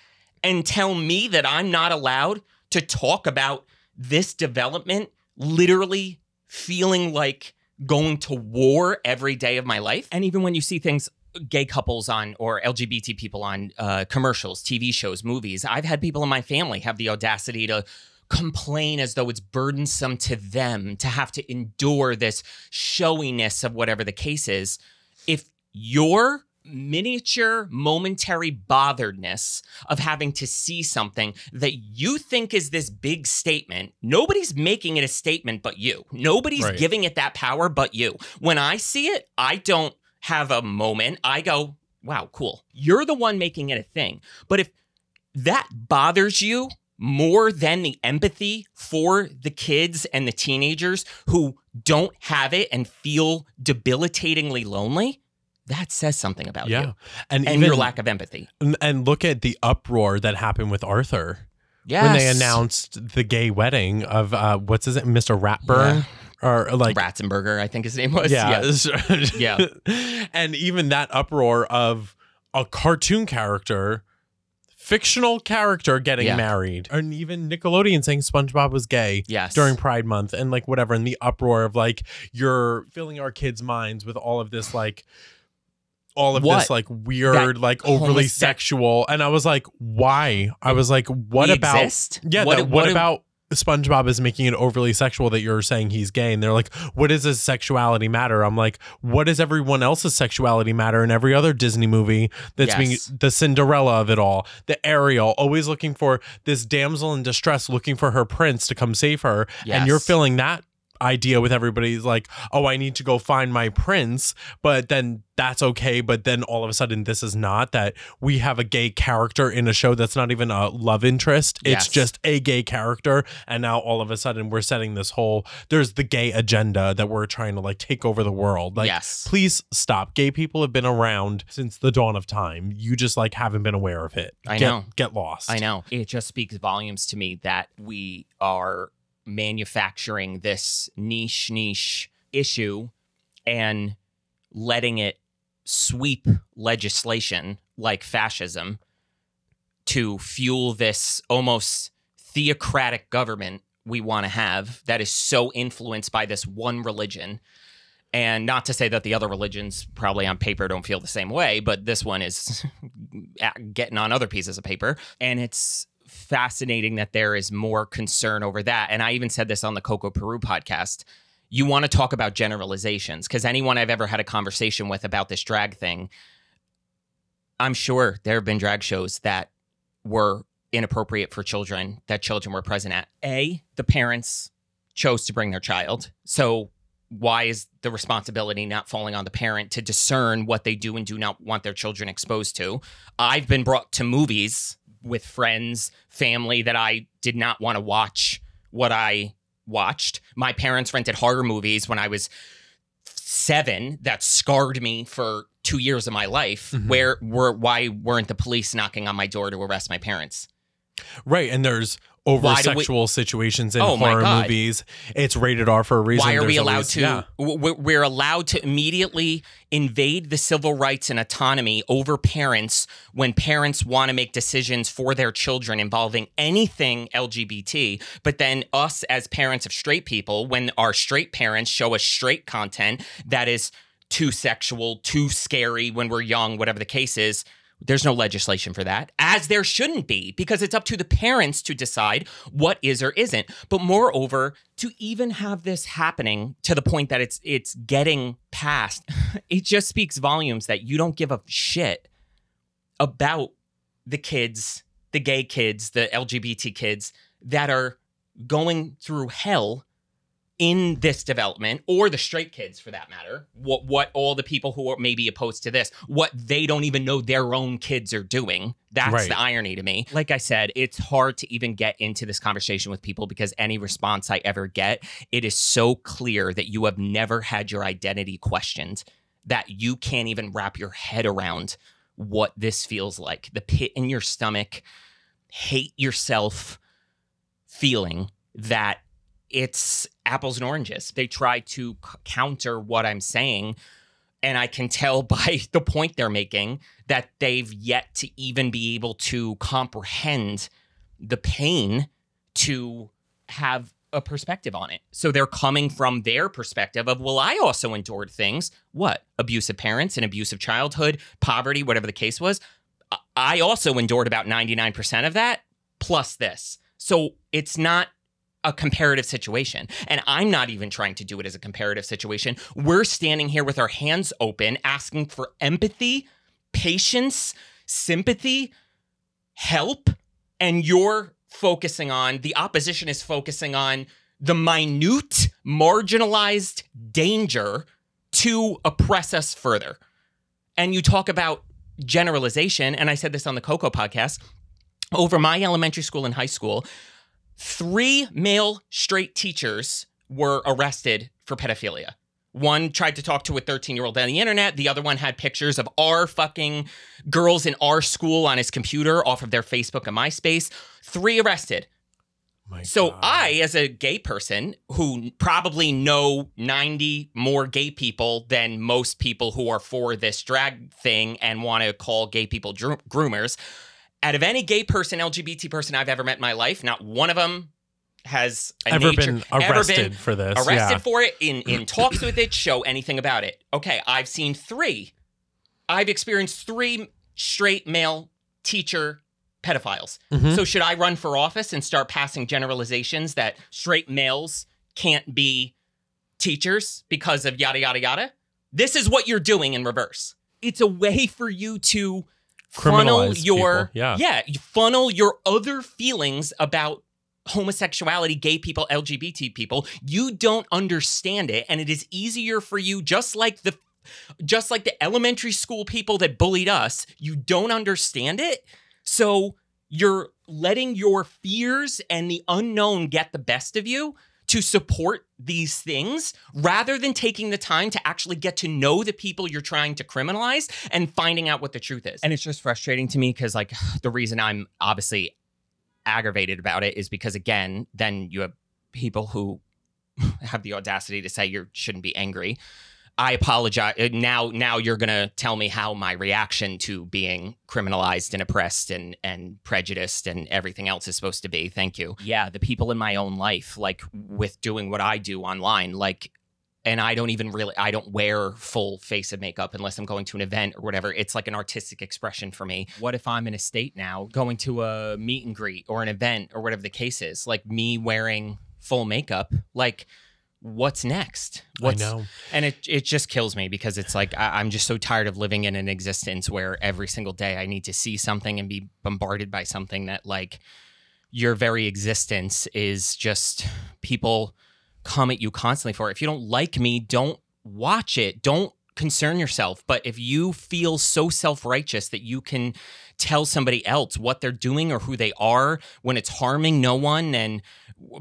and tell me that I'm not allowed to talk about this development, literally feeling like going to war every day of my life. And even when you see things, gay couples on, or LGBT people on commercials, TV shows, movies, I've had people in my family have the audacity to complain as though it's burdensome to them to have to endure this showiness of whatever the case is. If your miniature momentary botheredness of having to see something that you think is this big statement, nobody's making it a statement but you. Nobody's giving it that power but you. When I see it, I don't have a moment. I go, wow, cool. You're the one making it a thing. But if that bothers you more than the empathy for the kids and the teenagers who don't have it and feel debilitatingly lonely, that says something about you and even your lack of empathy. And look at the uproar that happened with Arthur. Yes. When they announced the gay wedding of, what's his name, Mr. Ratburn? Yeah. Or like Ratzenberger, I think his name was. Yeah. And even that uproar of a cartoon character, fictional character getting married. And even Nickelodeon saying SpongeBob was gay during Pride Month and like whatever. And the uproar of like, you're filling our kids' minds with all of this like, this like weird, like overly sexual. And I was like, why? I was like, what about exist? What about SpongeBob is making it overly sexual that you're saying he's gay? And they're like, what does his sexuality matter? I'm like, what does everyone else's sexuality matter in every other Disney movie that's being the Cinderella of it all, the Ariel, always looking for this damsel in distress, looking for her prince to come save her. And you're filling that idea with everybody's like, oh, I need to go find my prince, but then that's okay. But then all of a sudden this is not, that we have a gay character in a show that's not even a love interest. It's just a gay character. And now all of a sudden we're setting this whole, there's the gay agenda that we're trying to like take over the world. Like, please stop. Gay people have been around since the dawn of time. You just like haven't been aware of it. I know. Get lost. I know. It just speaks volumes to me that we are manufacturing this niche issue and letting it sweep legislation like fascism to fuel this almost theocratic government we want to have that is so influenced by this one religion. And not to say that the other religions probably on paper don't feel the same way, but this one is getting on other pieces of paper. And it's fascinating that there is more concern over that. And I even said this on the Coco Peru podcast. You want to talk about generalizations, because anyone I've ever had a conversation with about this drag thing, I'm sure there have been drag shows that were inappropriate for children, that children were present at. The parents chose to bring their child. So why is the responsibility not falling on the parent to discern what they do and do not want their children exposed to? I've been brought to movies with friends, family, that I did not want to watch what I watched. My parents rented horror movies when I was 7 that scarred me for 2 years of my life. Why weren't the police knocking on my door to arrest my parents? Right. And there's over sexual situations in horror movies. It's rated R for a reason. Why are we allowed to? Yeah. We're allowed to immediately invade the civil rights and autonomy over parents when parents want to make decisions for their children involving anything LGBT. But then us as parents of straight people, when our straight parents show us straight content that is too sexual, too scary when we're young, whatever the case is, there's no legislation for that, as there shouldn't be, because it's up to the parents to decide what is or isn't. But moreover, to even have this happening to the point that it's getting passed, it just speaks volumes that you don't give a shit about the kids, the gay kids, the LGBT kids that are going through hell in this development, or the straight kids for that matter, what all the people who are maybe opposed to this, what they don't even know their own kids are doing. That's the irony to me. Like I said, it's hard to even get into this conversation with people because any response I ever get, it is so clear that you have never had your identity questioned, that you can't even wrap your head around what this feels like. The pit in your stomach, hate yourself feeling that it's apples and oranges. They try to counter what I'm saying, and I can tell by the point they're making that they've yet to even be able to comprehend the pain to have a perspective on it. So they're coming from their perspective of, well, I also endured things. What? Abusive parents, an abusive childhood, poverty, whatever the case was. I also endured about 99% of that, plus this. So it's not a comparative situation. And I'm not even trying to do it as a comparative situation. We're standing here with our hands open, asking for empathy, patience, sympathy, help. And you're focusing on, the opposition is focusing on the minute, marginalized danger to oppress us further. And you talk about generalization, and I said this on the Coco podcast, over my elementary school and high school, 3 male straight teachers were arrested for pedophilia. One tried to talk to a 13-year-old on the internet. The other one had pictures of our fucking girls in our school on his computer off of their Facebook and MySpace. 3 arrested. So I, as a gay person who probably know 90 more gay people than most people who are for this drag thing and want to call gay people groomers, out of any gay person, LGBT person I've ever met in my life, not one of them has been arrested for this. Arrested for it, in talks with it, show anything about it. Okay, I've seen 3. I've experienced 3 straight male teacher pedophiles. Mm-hmm. So should I run for office and start passing generalizations that straight males can't be teachers because of yada, yada, yada? This is what you're doing in reverse. It's a way for you to funnel your you funnel your other feelings about homosexuality, gay people, LGBT people. You don't understand it, and it is easier for you, just like the elementary school people that bullied us. You don't understand it, so you're letting your fears and the unknown get the best of you to support these things, rather than taking the time to actually get to know the people you're trying to criminalize and finding out what the truth is. And it's just frustrating to me because, like, the reason I'm obviously aggravated about it is because, again, then you have people who have the audacity to say you shouldn't be angry. I apologize. Now you're going to tell me how my reaction to being criminalized and oppressed and prejudiced and everything else is supposed to be. Thank you. Yeah, the people in my own life, like with doing what I do online, like, and I don't wear full face of makeup unless I'm going to an event or whatever. It's like an artistic expression for me. What if I'm in a state now going to a meet and greet or an event or whatever the case is, like me wearing full makeup, like, what's next? I know. And it just kills me because it's like, I'm just so tired of living in an existence where every single day I need to see something and be bombarded by something that, like, your very existence is just people come at you constantly for it. If you don't like me, don't watch it. Don't concern yourself. But if you feel so self-righteous that you can tell somebody else what they're doing or who they are when it's harming no one and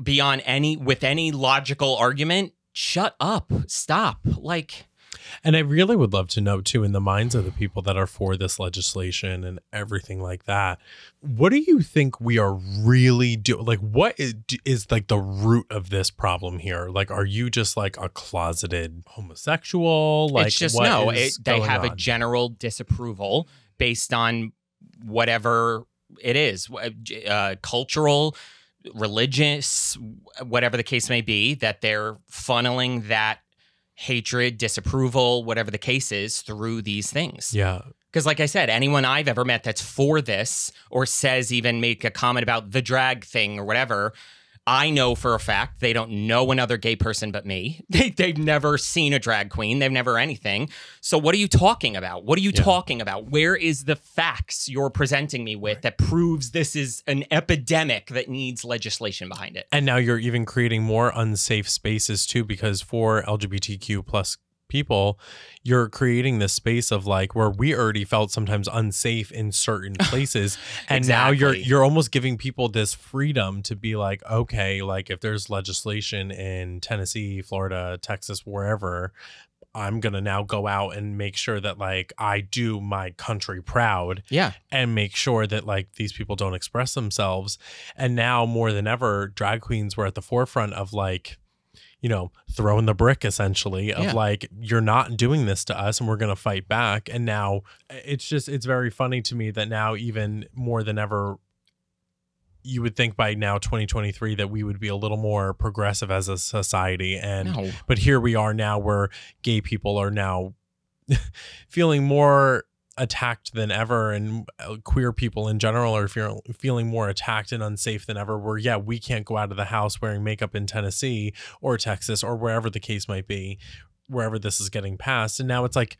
beyond any logical argument, shut up, stop. Like, And I really would love to know, too, in the minds of the people that are for this legislation and everything like that, what do you think we are really doing? Like, what is like the root of this problem here? Like, are you just like a closeted homosexual? Like, it's just, they have a general disapproval based on whatever it is, cultural, religious, whatever the case may be, that they're funneling that hatred, disapproval, whatever the case is, through these things. Yeah. Because like I said, anyone I've ever met that's for this or says even make a comment about the drag thing or whatever, I know for a fact they don't know another gay person but me. They've never seen a drag queen. They've never anything. So what are you talking about? What are you talking about? Where is the facts you're presenting me with that proves this is an epidemic that needs legislation behind it? And now you're even creating more unsafe spaces too, because for LGBTQ plus people, you're creating this space of like where we already felt sometimes unsafe in certain places, and now you're almost giving people this freedom to be like, okay, like if there's legislation in Tennessee, Florida, Texas, wherever, I'm gonna now go out and make sure that like I do my country proud, and make sure that like these people don't express themselves. And now more than ever, drag queens were at the forefront of like, you know, throwing the brick essentially of like, you're not doing this to us and we're going to fight back. And now it's very funny to me that now even more than ever, you would think by now 2023 that we would be a little more progressive as a society. But here we are now where gay people are now feeling more attacked than ever, and queer people in general are feeling more attacked and unsafe than ever, where we can't go out of the house wearing makeup in Tennessee or Texas or wherever the case might be, wherever this is getting passed. And now it's like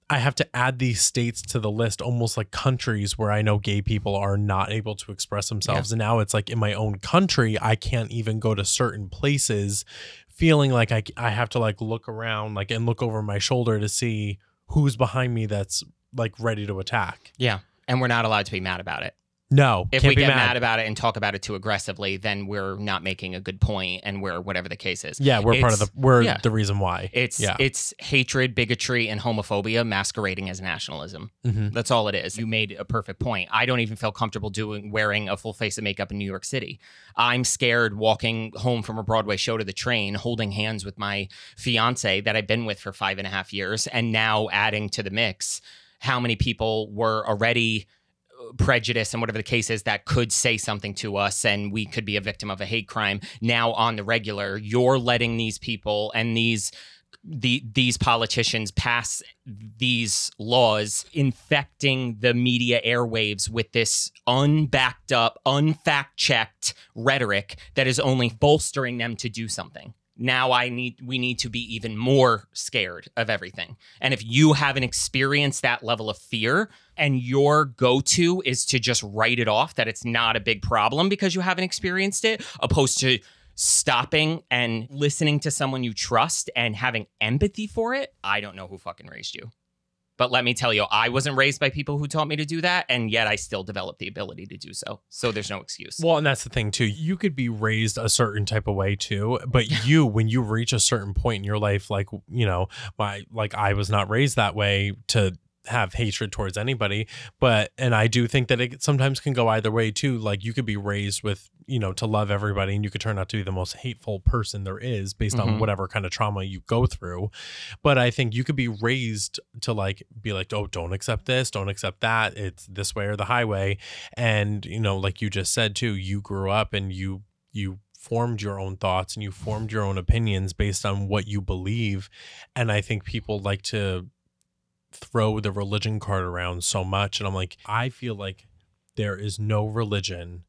I have to add these states to the list, almost like countries where I know gay people are not able to express themselves. And now it's like in my own country, I can't even go to certain places feeling like I have to like look around like and look over my shoulder to see who's behind me that's like ready to attack. Yeah. And we're not allowed to be mad about it. No. If we get mad about it and talk about it too aggressively, then we're not making a good point, and we're whatever the case is. Yeah, we're the reason why. It's hatred, bigotry, and homophobia masquerading as nationalism. That's all it is. You made a perfect point. I don't even feel comfortable wearing a full face of makeup in New York City. I'm scared walking home from a Broadway show to the train, holding hands with my fiance that I've been with for 5.5 years, and now adding to the mix how many people were already prejudice and whatever the case is that could say something to us and we could be a victim of a hate crime. Now on the regular, you're letting these people and these politicians pass these laws, infecting the media airwaves with this unbacked up, unfact-checked rhetoric that is only bolstering them to do something. Now we need to be even more scared of everything. And if you haven't experienced that level of fear and your go-to is to just write it off, that it's not a big problem because you haven't experienced it, opposed to stopping and listening to someone you trust and having empathy for it, I don't know who fucking raised you. But let me tell you, I wasn't raised by people who taught me to do that, and yet I still developed the ability to do so. So there's no excuse. Well, and that's the thing, too. You could be raised a certain type of way, too. But when you reach a certain point in your life, like, you know, I was not raised that way to have hatred towards anybody. And I do think that it sometimes can go either way, too. Like, you could be raised with, you know, to love everybody, and you could turn out to be the most hateful person there is based on whatever kind of trauma you go through. But I think you could be raised to like be like, oh, don't accept this, don't accept that, it's this way or the highway. And, you know, like you just said too, you grew up and you formed your own thoughts and you formed your own opinions based on what you believe. And I think people like to throw the religion card around so much, and I'm like, I feel like there is no religion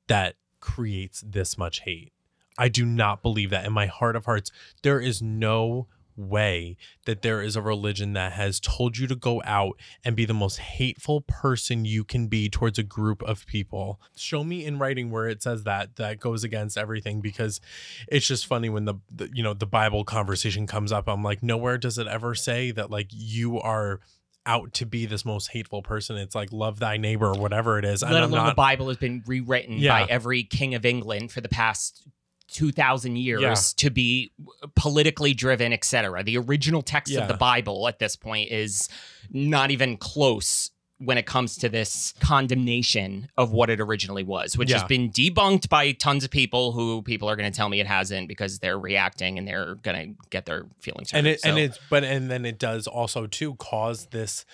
that creates this much hate. I do not believe that in my heart of hearts. There is no way that there is a religion that has told you to go out and be the most hateful person you can be towards a group of people. Show me in writing where it says that goes against everything, because it's just funny when the Bible conversation comes up. I'm like, nowhere does it ever say that like you are out to be this most hateful person. It's like love thy neighbor or whatever it is. Let alone the Bible has been rewritten by every king of England for the past 2,000 years to be politically driven, etc. The original text of the Bible at this point is not even close when it comes to this condemnation of what it originally was, which has been debunked by tons of people who people are going to tell me it hasn't because they're reacting and they're going to get their feelings hurt. And then it does also too cause this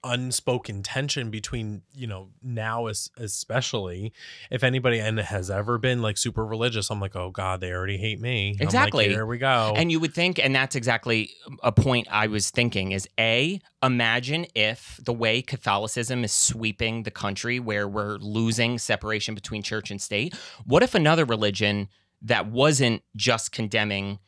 unspoken tension between, you know, now especially if anybody and has ever been like super religious, I'm like, oh God, they already hate me. Exactly. I'm like, here we go. And you would think, and that's exactly a point I was thinking is imagine if the way Catholicism is sweeping the country where we're losing separation between church and state, what if another religion that wasn't just condemning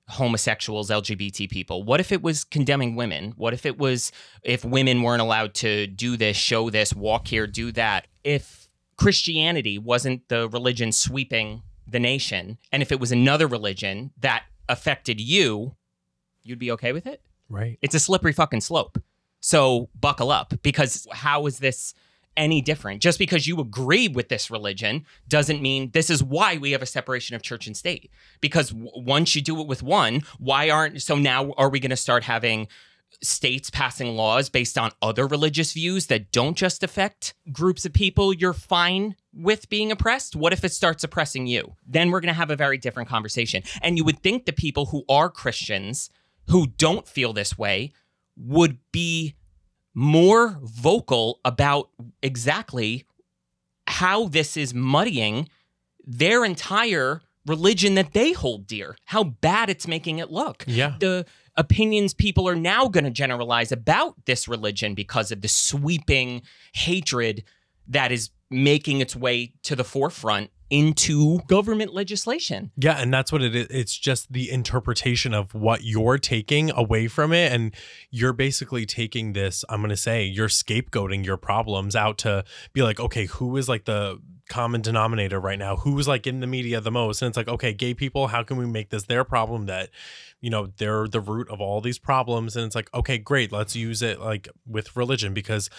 homosexuals, LGBT people? What if it was condemning women? What if it was if women weren't allowed to do this, show this, walk here, do that? If Christianity wasn't the religion sweeping the nation, and if it was another religion that affected you, you'd be okay with it? Right. It's a slippery fucking slope. So buckle up, because how is this any different? Just because you agree with this religion doesn't mean this is why we have a separation of church and state. Because once you do it with one, so now are we going to start having states passing laws based on other religious views that don't just affect groups of people you're fine with being oppressed? What if it starts oppressing you? Then we're going to have a very different conversation. And you would think the people who are Christians who don't feel this way would be more vocal about exactly how this is muddying their entire religion that they hold dear, how bad it's making it look. Yeah. The opinions people are now going to generalize about this religion because of the sweeping hatred that is making its way to the forefront into government legislation. Yeah, and that's what it is. It's just the interpretation of what you're taking away from it. And you're basically taking this, I'm going to say, you're scapegoating your problems out to be like, okay, who is like the common denominator right now? Who's like in the media the most? And it's like, okay, gay people, how can we make this their problem that, you know, they're the root of all these problems? And it's like, okay, great, let's use it like with religion, because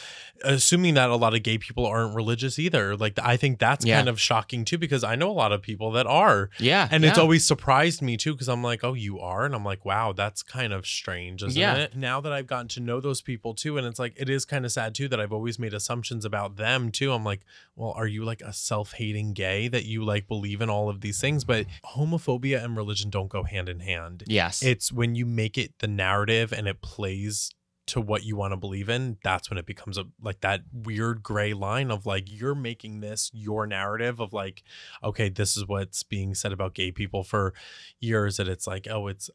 assuming that a lot of gay people aren't religious either, like I think that's kind of shocking too, because I know a lot of people that are. Yeah. And it's always surprised me too, because I'm like, oh, you are? And I'm like, wow, that's kind of strange, isn't it? Now that I've gotten to know those people too, and it's like, it is kind of sad too that I've always made assumptions about them too. I'm like, well, are you like a self-hating gay that you like believe in all of these things? But homophobia and religion don't go hand in hand. Yes. It's when you make it the narrative and it plays to what you want to believe in, that's when it becomes like that weird gray line of like, you're making this your narrative of like, okay, this is what's being said about gay people for years, that it's like, oh, it's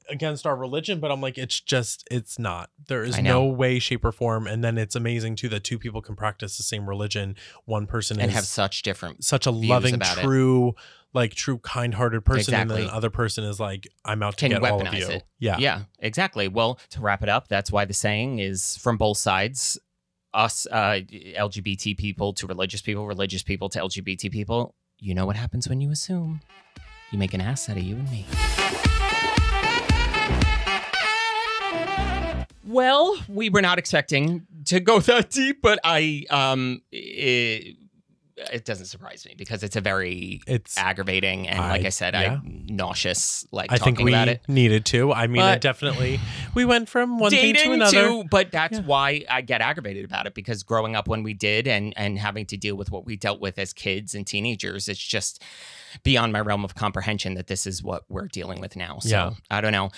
against our religion. But I'm like, it's not. There is no way, shape, or form. And then it's amazing too that two people can practice the same religion. One person and have such a loving, true kind-hearted person, and then the other person is like, I'm out to get all of you. It. Yeah, exactly. Well, to wrap it up, that's why the saying is from both sides, us LGBT people to religious people to LGBT people. You know what happens when you assume. You make an ass out of you and me. Well, we were not expecting to go that deep, but it doesn't surprise me because it's aggravating and, like I said, I'm nauseous talking about it. I think we needed to. I mean, it definitely, we went from one thing to another. But that's why I get aggravated about it, because growing up when we did and having to deal with what we dealt with as kids and teenagers, it's just beyond my realm of comprehension that this is what we're dealing with now. So I don't know.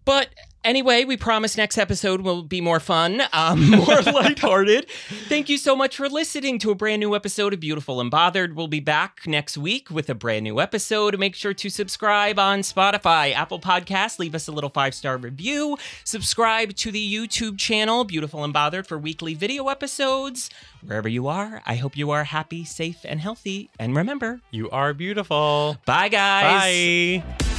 But anyway, we promise next episode will be more fun, more lighthearted. Thank you so much for listening to a brand new episode of Beautiful and Bothered. We'll be back next week with a brand new episode. Make sure to subscribe on Spotify, Apple Podcasts. Leave us a little 5-star review. Subscribe to the YouTube channel, Beautiful and Bothered, for weekly video episodes. Wherever you are, I hope you are happy, safe, and healthy. And remember, you are beautiful. Bye, guys. Bye.